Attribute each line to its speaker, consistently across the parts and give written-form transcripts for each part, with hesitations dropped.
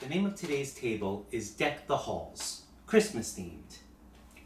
Speaker 1: The name of today's table is Deck the Halls, Christmas themed.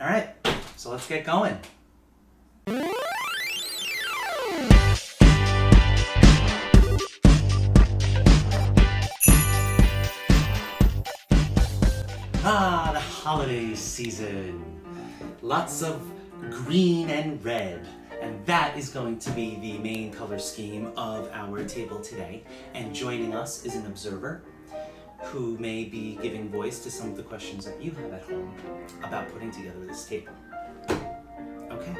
Speaker 1: All right, so let's get going. Ah, the holiday season. Lots of green and red. And that is going to be the main color scheme of our table today. And joining us is an observer who may be giving voice to some of the questions that you have at home about putting together this table. Okay,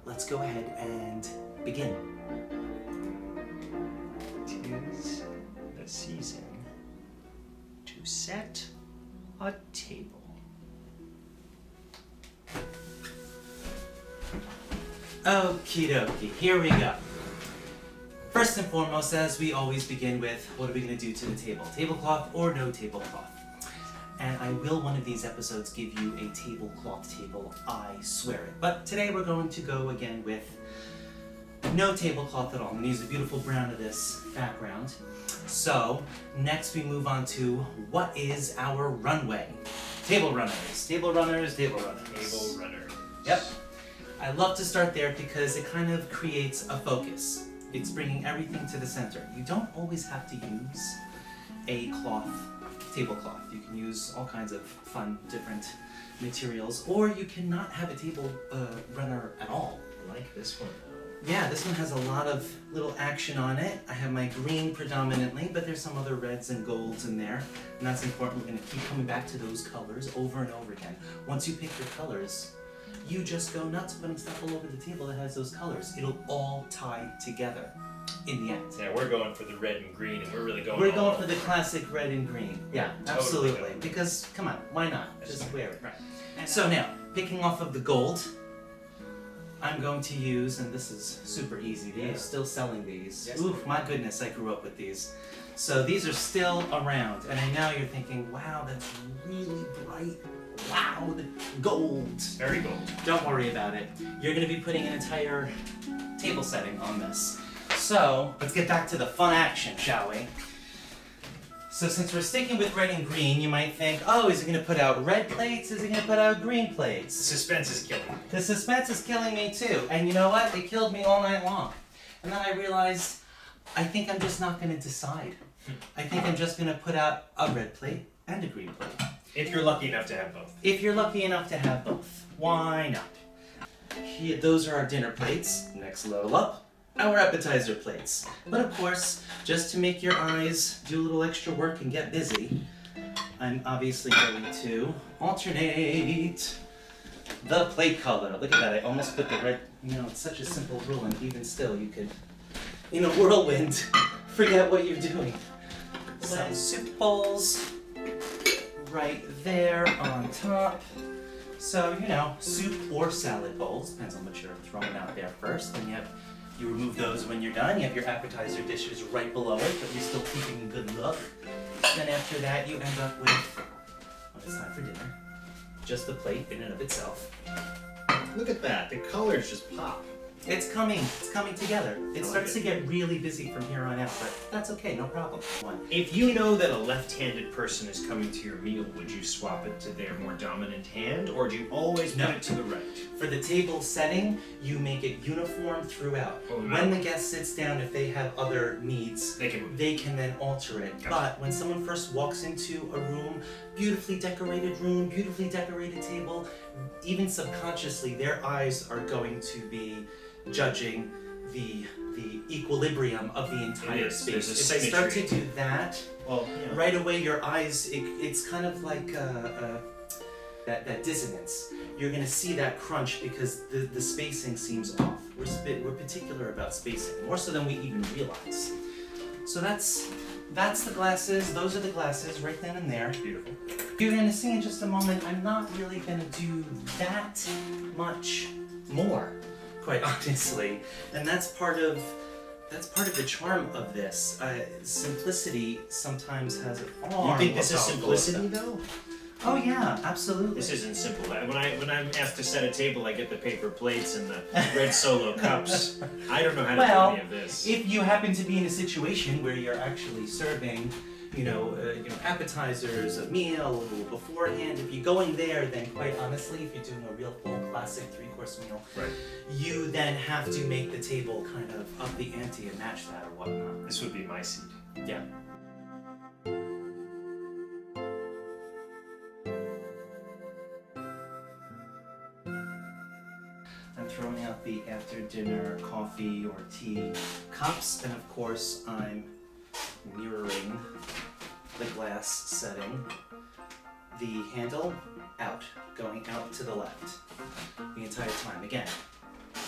Speaker 1: let's go ahead and begin.
Speaker 2: 'Tis the season to set a table.
Speaker 1: Okie dokie, here we go. First and foremost, as we always begin with, what are we going to do to the table? Tablecloth or no tablecloth? And I will one of these episodes give you a tablecloth table, I swear it. But today we're going to go again with no tablecloth at all. I'm going to use a beautiful brown of this background. So, next we move on to what is our runway? Table runners, table runners, table runners.
Speaker 2: Table runner.
Speaker 1: Yep. I love to start there because it kind of creates a focus. It's bringing everything to the center. You don't always have to use a tablecloth. You can use all kinds of fun, different materials, or you cannot have a table runner at all.
Speaker 2: I like this one though.
Speaker 1: Yeah, this one has a lot of little action on it. I have my green predominantly, but there's some other reds and golds in there, and that's important. We're going to keep coming back to those colors over and over again. Once you pick your colors, you just go nuts putting stuff all over the table that has those colors. It'll all tie together in the end.
Speaker 2: Yeah, we're going for the red and green, and we're really going.
Speaker 1: We're going for the classic red and green. Yeah,
Speaker 2: Totally
Speaker 1: absolutely.
Speaker 2: going.
Speaker 1: Because, come on, why not? Just wear it.
Speaker 2: Right.
Speaker 1: So now, picking off of the gold, I'm going to use, and this is super easy, they're
Speaker 2: Yeah.
Speaker 1: still selling these.
Speaker 2: Yes,
Speaker 1: Oof, my goodness, I grew up with these. So these are still around, and I know you're thinking, wow, that's really bright, loud gold.
Speaker 2: Very gold.
Speaker 1: Don't worry about it. You're going to be putting an entire table setting on this. So, let's get back to the fun action, shall we? So since we're sticking with red and green, you might think, oh, is he going to put out red plates? Is he going to put out green plates?
Speaker 2: Suspense is killing me.
Speaker 1: The suspense is killing me too. And you know what? It killed me all night long. And then I realized, I think I'm just not going to decide. I think I'm just going to put out a red plate and a green plate.
Speaker 2: If you're lucky enough to have both.
Speaker 1: If you're lucky enough to have both, why not? Here, those are our dinner plates. Next level up, our appetizer plates. But of course, just to make your eyes do a little extra work and get busy, I'm obviously going to alternate the plate color. Look at that, I almost put the red, it's such a simple rule, and even still you could, in a whirlwind, forget what you're doing. Some soup bowls right there on top. So, soup or salad bowls, depends on what you're throwing out there first. Then you remove those when you're done. You have your appetizer dishes right below it, but you're still keeping a good look. Then after that, you end up with, when it's time for dinner, just the plate in and of itself.
Speaker 2: Look at that. The colors just pop.
Speaker 1: It's coming together. It
Speaker 2: like
Speaker 1: starts
Speaker 2: it.
Speaker 1: to get really busy from here on out, but that's okay, no problem. One.
Speaker 2: If you know that a left-handed person is coming to your meal, would you swap it to their more dominant hand, or do you always put
Speaker 1: No.
Speaker 2: it to the right?
Speaker 1: For the table setting, you make it uniform throughout.
Speaker 2: Oh, no.
Speaker 1: When the guest sits down, if they have other needs,
Speaker 2: They can move.
Speaker 1: they can then alter it.
Speaker 2: Gotcha.
Speaker 1: But when someone first walks into a room, beautifully decorated table, even subconsciously, their eyes are going to be judging the equilibrium of the entire
Speaker 2: It is.
Speaker 1: space.
Speaker 2: There's a
Speaker 1: If they start to
Speaker 2: symmetry.
Speaker 1: do that,
Speaker 2: Well,
Speaker 1: right away your eyes, it's kind of like that dissonance. You're going to see that crunch because the spacing seems off. We're particular about spacing, more so than we even realize. So that's the glasses. Those are the glasses right then and there.
Speaker 2: beautiful.
Speaker 1: You're going to see in just a moment, I'm not really going to do that much more, quite honestly. And that's part of the charm of this. Simplicity sometimes has a far
Speaker 2: You think
Speaker 1: more
Speaker 2: this is
Speaker 1: powerful
Speaker 2: simplicity
Speaker 1: effect.
Speaker 2: though?
Speaker 1: Oh yeah, absolutely.
Speaker 2: This isn't simple. When I'm asked to set a table, I get the paper plates and the red Solo cups. I don't know how to do any of this.
Speaker 1: If you happen to be in a situation where you're actually serving appetizers, a meal, a little beforehand. If you're going there, then quite honestly, if you're doing a real full classic 3-course meal,
Speaker 2: Right.
Speaker 1: you then have to make the table kind of up the ante and match that or whatnot.
Speaker 2: This would be my seat.
Speaker 1: Yeah. I'm throwing out the after dinner coffee or tea cups, and of course I'm mirroring the glass setting. The handle out, going out to the left the entire time. Again,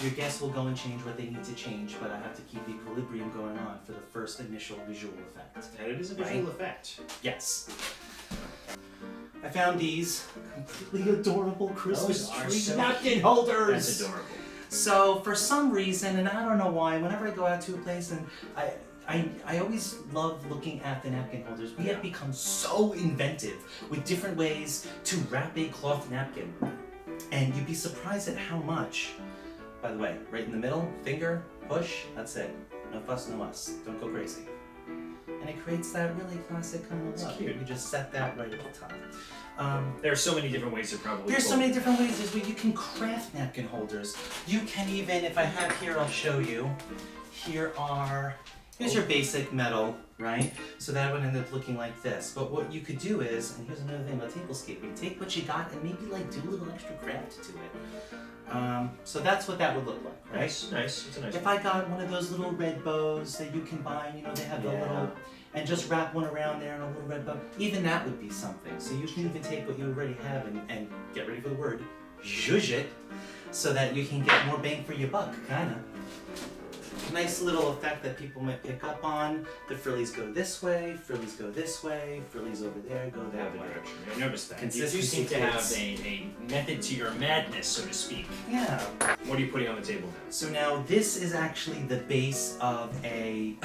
Speaker 1: your guests will go and change what they need to change, but I have to keep the equilibrium going on for the first initial visual effect.
Speaker 2: And it is a visual effect.
Speaker 1: Yes. I found these completely adorable Christmas
Speaker 2: Those are
Speaker 1: tree
Speaker 2: so
Speaker 1: napkin
Speaker 2: cute.
Speaker 1: holders.
Speaker 2: That's adorable.
Speaker 1: So for some reason, and I don't know why, whenever I go out to a place and I always love looking at the napkin holders. We have become so inventive with different ways to wrap a cloth napkin. And you'd be surprised at how much. By the way, right in the middle, finger, push, that's it. No fuss, no muss. Don't go crazy. And it creates that really classic kind of look.
Speaker 2: cute.
Speaker 1: You just set that right at the top.
Speaker 2: There are so many different ways to probably.
Speaker 1: There's so many different ways. There's where you can craft napkin holders. You can even, if I have here, I'll show you. Here's your basic metal, right? So that would end up looking like this. But what you could do is, and here's another thing about tablescaping, take what you got and maybe like do a little extra craft to it. So that's what that would look like, right?
Speaker 2: Nice. It's a nice.
Speaker 1: If I got one of those little red bows that you can buy, they have the little, and just wrap one around there and a little red bow, even that would be something. So you can even take what you already have and get ready for the word, zhuzh it, so that you can get more bang for your buck, kinda. Nice little effect that people might pick up on. The frillies go this way, frillies go this way, frillies over there go that way.
Speaker 2: Direction. I noticed that. You
Speaker 1: Consistency
Speaker 2: seem to have
Speaker 1: takes-
Speaker 2: a method to your madness, so to speak.
Speaker 1: Yeah.
Speaker 2: What are you putting on the table now?
Speaker 1: So now this is actually the base of a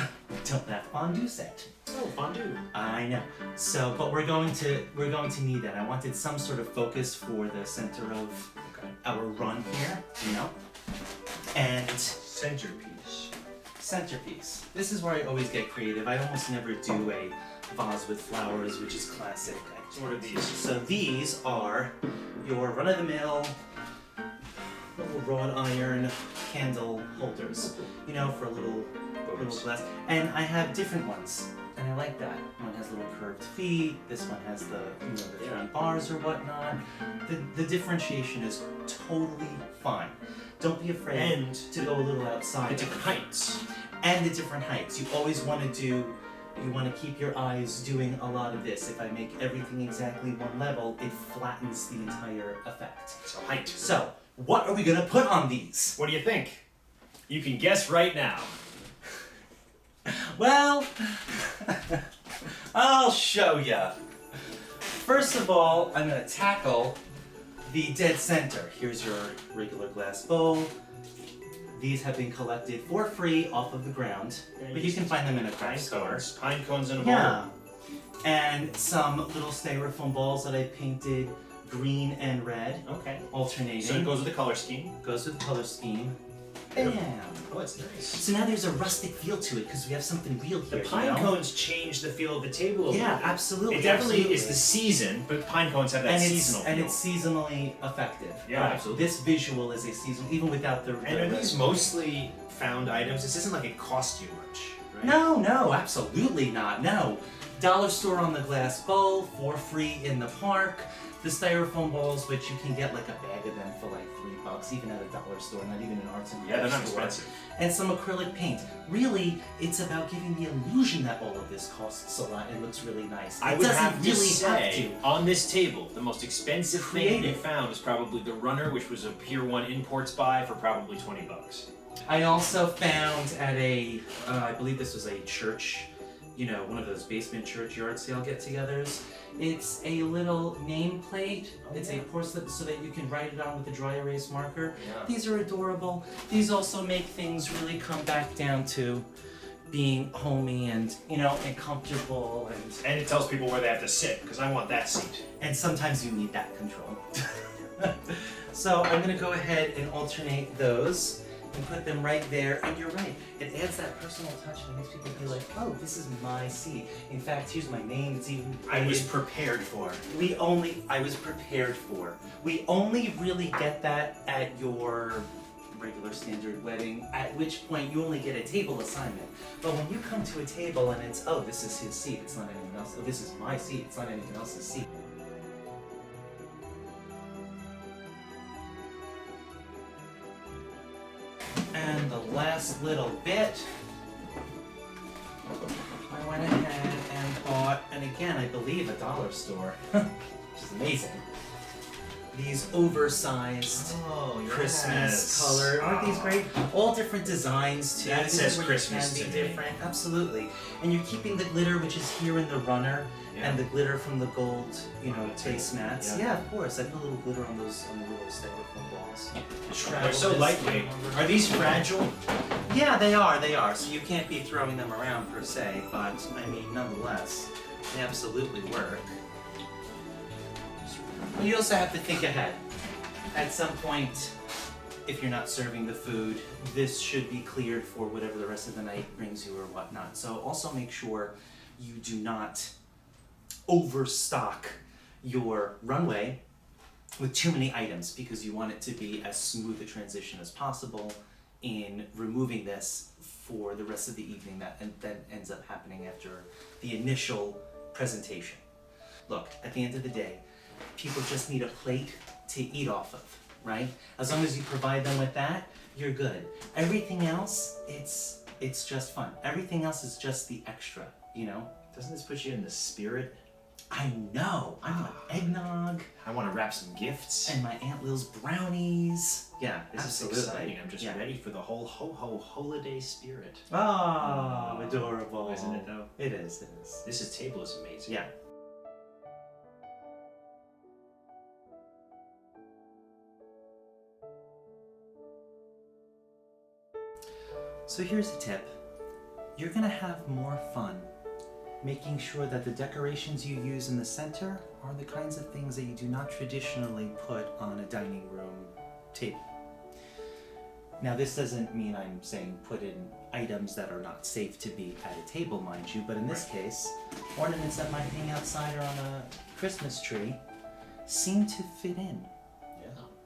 Speaker 1: don't laugh fondue set.
Speaker 2: Oh, fondue.
Speaker 1: I know. So, but we're going to need that. I wanted some sort of focus for the center of our run here, and centerpiece. This is where I always get creative. I almost never do a vase with flowers, which is classic.
Speaker 2: What are these?
Speaker 1: So these are your run-of-the-mill little wrought iron candle holders, for a little glass. And I have different ones, and I like that. One has little curved feet. This one has the front bars or whatnot. The differentiation is totally fine. Don't be afraid to go a little outside.
Speaker 2: The different heights.
Speaker 1: And the different heights. You always want to keep your eyes doing a lot of this. If I make everything exactly one level, it flattens the entire effect.
Speaker 2: So height.
Speaker 1: So, what are we gonna put on these?
Speaker 2: What do you think? You can guess right now.
Speaker 1: Well, I'll show ya. First of all, I'm gonna tackle the dead center. Here's your regular glass bowl. These have been collected for free off of the ground, but you can find them in a craft store.
Speaker 2: Pine cones in a bowl.
Speaker 1: Yeah. And some little styrofoam balls that I painted green and red,
Speaker 2: Okay.
Speaker 1: alternating.
Speaker 2: So it goes with the color scheme.
Speaker 1: Goes with the color scheme. Bam!
Speaker 2: Oh, it's nice.
Speaker 1: So now there's a rustic feel to it because we have something real
Speaker 2: The
Speaker 1: here.
Speaker 2: pine cones change the feel of the table a little
Speaker 1: Yeah,
Speaker 2: bit.
Speaker 1: absolutely.
Speaker 2: It definitely
Speaker 1: absolutely.
Speaker 2: is the season, but pine cones have that seasonal feel.
Speaker 1: And it's seasonally effective.
Speaker 2: Yeah,
Speaker 1: Right.
Speaker 2: absolutely.
Speaker 1: This visual is a seasonal, even without the.
Speaker 2: And are these mostly found items? This isn't like it cost you much, right?
Speaker 1: No, absolutely not. No. Dollar store on the glass bowl, for free in the park. The styrofoam balls, which you can get like a bag of them for like $3, even at a dollar store, not even an arts and crafts
Speaker 2: Yeah, they're not
Speaker 1: store.
Speaker 2: expensive.
Speaker 1: And some acrylic paint. Really, it's about giving the illusion that all of this costs a lot and looks really nice.
Speaker 2: I
Speaker 1: It
Speaker 2: would
Speaker 1: doesn't
Speaker 2: have to
Speaker 1: really
Speaker 2: say,
Speaker 1: have to.
Speaker 2: on this table, the most expensive thing you
Speaker 1: Creative.
Speaker 2: found is probably the runner, which was a Pier 1 imports buy for probably $20.
Speaker 1: I also found at I believe this was a church, one of those basement church yard sale get-togethers. It's a little nameplate. It's a porcelain so that you can write it on with a dry erase marker.
Speaker 2: Yeah.
Speaker 1: These are adorable. These also make things really come back down to being homey and, and comfortable
Speaker 2: And it tells people where they have to sit, because I want that seat.
Speaker 1: and sometimes you need that control. So I'm gonna go ahead and alternate those. and put them right there. And you're right, it adds that personal touch and it makes people feel like, oh, this is my seat. In fact, here's my name. It's even.
Speaker 2: I was prepared for.
Speaker 1: I was prepared for. We only really get that at your regular standard wedding, at which point you only get a table assignment. But when you come to a table and it's, oh, this is his seat, it's not anyone else. Oh, this is my seat, it's not anyone else's seat. And the last little bit, I went ahead and bought, and again, I believe a dollar store, which is amazing. These oversized Christmas color. Aren't these great? All different designs too.
Speaker 2: That says Christmas
Speaker 1: can
Speaker 2: to
Speaker 1: be
Speaker 2: me.
Speaker 1: different. Absolutely. And you're keeping the glitter, which is here in the runner, and the glitter from the gold, base mats. Yeah, of course. I put a little glitter on the little styrofoam balls.
Speaker 2: They're so lightweight. Are these fragile?
Speaker 1: Yeah, they are. So you can't be throwing them around per se, but I mean, nonetheless, they absolutely work. You also have to think ahead. At some point, if you're not serving the food, this should be cleared for whatever the rest of the night brings you or whatnot. So also make sure you do not overstock your runway with too many items, because you want it to be as smooth a transition as possible in removing this for the rest of the evening that ends up happening after the initial presentation. Look, at the end of the day, people just need a plate to eat off of, right? As long as you provide them with that, you're good. Everything else, it's just fun. Everything else is just the extra,
Speaker 2: Doesn't this put you in the spirit?
Speaker 1: I know. I want eggnog.
Speaker 2: I want to wrap some gifts.
Speaker 1: And my Aunt Lil's brownies. Yeah,
Speaker 2: This
Speaker 1: absolutely.
Speaker 2: is exciting. I'm just ready for the whole ho-ho holiday spirit.
Speaker 1: Oh, adorable.
Speaker 2: Isn't it though?
Speaker 1: It is.
Speaker 2: This table is amazing.
Speaker 1: Yeah. So here's a tip. You're gonna have more fun making sure that the decorations you use in the center are the kinds of things that you do not traditionally put on a dining room table. Now, this doesn't mean I'm saying put in items that are not safe to be at a table, mind you, but in this case, ornaments that might hang outside or on a Christmas tree seem to fit in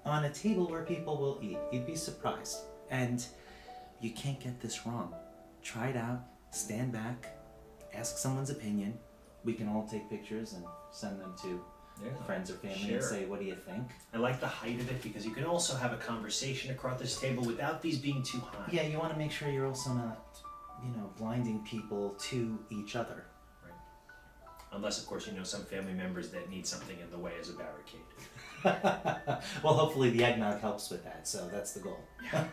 Speaker 1: on a table where people will eat. You'd be surprised. And you can't get this wrong. Try it out, stand back, ask someone's opinion. We can all take pictures and send them to friends or family and say, what do you think?
Speaker 2: I like the height of it because you can also have a conversation across this table without these being too high.
Speaker 1: Yeah, you want to make sure you're also not, blinding people to each other.
Speaker 2: Right. Unless, of course, some family members that need something in the way as a barricade.
Speaker 1: Well, hopefully the eggnog helps with that, so that's the goal.
Speaker 2: Yeah.